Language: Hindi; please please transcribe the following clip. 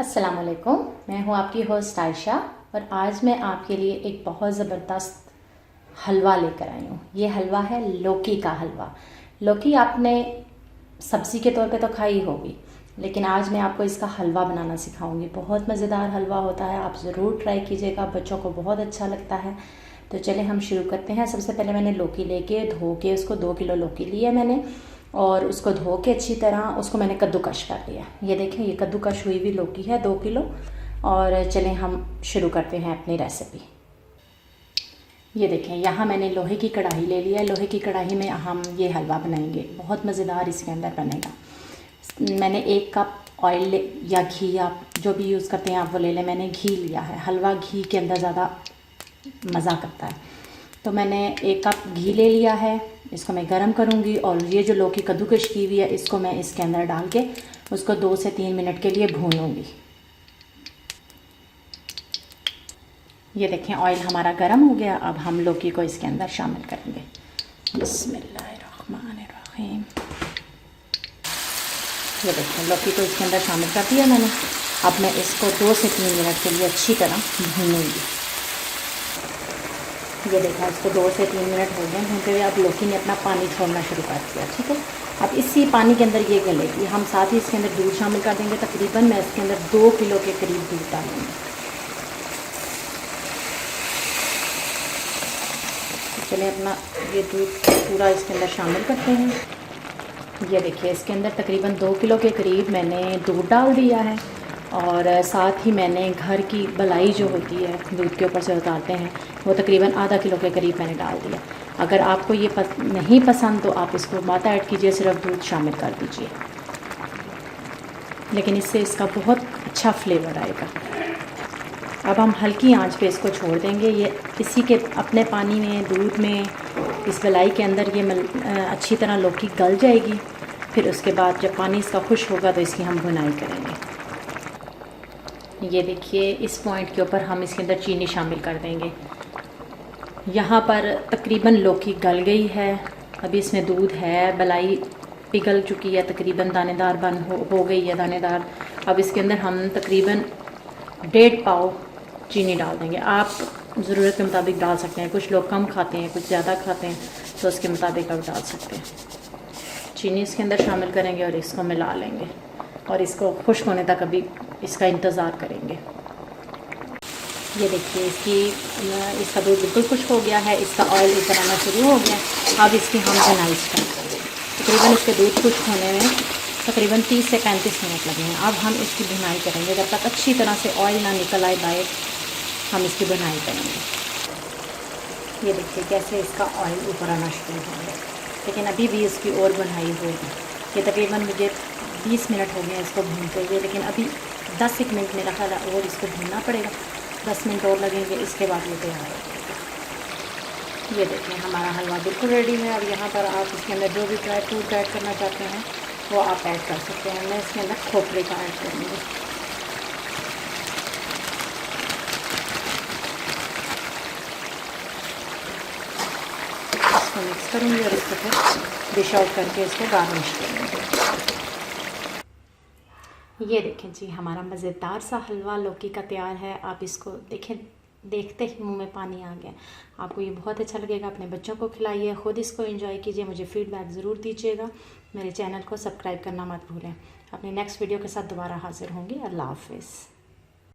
अस्सलाम वालेकुम, मैं हूँ आपकी होस्ट आयशा और आज मैं आपके लिए एक बहुत ज़बरदस्त हलवा लेकर आई हूँ। ये हलवा है लौकी का हलवा। लौकी आपने सब्ज़ी के तौर पे तो खाई होगी, लेकिन आज मैं आपको इसका हलवा बनाना सिखाऊंगी। बहुत मज़ेदार हलवा होता है, आप ज़रूर ट्राई कीजिएगा, बच्चों को बहुत अच्छा लगता है। तो चले हम शुरू करते हैं। सबसे पहले मैंने लौकी लेके धो के उसको 2 किलो लौकी लिया मैंने और उसको धो के अच्छी तरह उसको मैंने कद्दूकश कर लिया। ये देखें, ये कद्दूकश हुई हुई लौकी है 2 किलो। और चलें हम शुरू करते हैं अपनी रेसिपी। ये देखें, यहाँ मैंने लोहे की कढ़ाई ले लिया है। लोहे की कढ़ाई में हम ये हलवा बनाएंगे, बहुत मज़ेदार इसके अंदर बनेगा। मैंने 1 कप ऑयल या घी, आप जो भी यूज़ करते हैं आप वो ले लें। मैंने घी लिया है, हलवा घी के अंदर ज़्यादा मज़ा करता है। तो मैंने 1 कप घी ले लिया है, इसको मैं गरम करूँगी और ये जो लौकी कद्दूकश की हुई है इसको मैं इसके अंदर डाल के उसको 2 से 3 मिनट के लिए भूनूंगी। ये देखें, ऑयल हमारा गरम हो गया। अब हम लौकी को इसके अंदर शामिल करेंगे। बिस्मिल्लाहिर्रहमानिर्रहीम। ये देखें, लौकी को इसके अंदर शामिल कर दिया मैंने। अब मैं इसको 2 से 3 मिनट के लिए अच्छी तरह भूनूंगी। ये देखा, इसको 2 से 3 मिनट हो गए भूनते हुए। अब लौकी ने अपना पानी छोड़ना शुरू कर दिया, ठीक है। अब इसी पानी के अंदर ये गलेगी। हम साथ ही इसके अंदर दूध शामिल कर देंगे। तकरीबन मैं इसके अंदर 2 किलो के करीब दूध डालूँगी। चलिए अपना ये दूध पूरा इसके अंदर शामिल करते हैं। ये देखिए, इसके अंदर तकरीबन 2 किलो के करीब मैंने दूध डाल दिया है और साथ ही मैंने घर की मलाई जो होती है दूध के ऊपर से उतारते हैं, वो तकरीबन आधा किलो के करीब मैंने डाल दिया। अगर आपको ये नहीं पसंद तो आप इसको मत ऐड कीजिए, सिर्फ दूध शामिल कर दीजिए, लेकिन इससे इसका बहुत अच्छा फ्लेवर आएगा। अब हम हल्की आंच पे इसको छोड़ देंगे। ये इसी के अपने पानी में, दूध में, इस मलाई के अंदर ये अच्छी तरह लौकी गल जाएगी। फिर उसके बाद जब पानी इसका खुश होगा तो इसकी हम भुनाई करेंगे। ये देखिए, इस पॉइंट के ऊपर हम इसके अंदर चीनी शामिल कर देंगे। यहाँ पर तकरीबन लौकी गल गई है। अभी इसमें दूध है, मलाई पिघल चुकी है, तकरीबन दानेदार हो गई है दानेदार। अब इसके अंदर हम तकरीबन 1.5 पाव चीनी डाल देंगे। आप ज़रूरत के मुताबिक डाल सकते हैं, कुछ लोग कम खाते हैं, कुछ ज़्यादा खाते हैं, तो उसके मुताबिक आप डाल सकते हैं। चीनी इसके अंदर शामिल करेंगे और इसको मिला लेंगे और इसको खुश्क होने तक अभी इसका इंतज़ार करेंगे। ये देखिए, इसका दूध बिल्कुल खुश्क हो गया है, इसका ऑयल ऊपर आना शुरू हो गया। अब इसकी हम भुनाई स्टार्ट करेंगे। तकरीबन इसके दूध खुश्क होने में तकरीबन 30 से 35 मिनट लगे हैं। अब हम इसकी भुनाई करेंगे जब तक अच्छी तरह से ऑयल ना निकल आए बाहर, हम इसकी भुनाई करेंगे। ये देखिए कैसे इसका ऑयल ऊपर आना शुरू हो गया, लेकिन अभी भी इसकी और भुनाई होगी। ये तकरीबन मुझे 20 मिनट हो गए हैं इसको भूनते हुए, लेकिन अभी 10 मिनट मेरा ख्याल है और इसको भूनना पड़ेगा। 10 मिनट और लगेंगे, इसके बाद ये तैयार हो जाएगा। ये देखें, हमारा हलवा बिल्कुल रेडी है। अब यहाँ पर आप इसके अंदर जो भी ड्राई फ्रूट ऐड करना चाहते हैं वो आप ऐड कर सकते हैं। मैं इसके अंदर खोपरे का ऐड करूँगी। इसको मिक्स करूँगी और इसको फिर डिश आउट करके इसको गार्निश करूँगी। ये देखें जी, हमारा मज़ेदार सा हलवा लौकी का तैयार है। आप इसको देखें, देखते ही मुंह में पानी आ गया। आपको ये बहुत अच्छा लगेगा, अपने बच्चों को खिलाइए, ख़ुद इसको एंजॉय कीजिए। मुझे फ़ीडबैक ज़रूर दीजिएगा। मेरे चैनल को सब्सक्राइब करना मत भूलें। अपने नेक्स्ट वीडियो के साथ दोबारा हाज़िर होंगी। अल्लाह हाफ़िज़।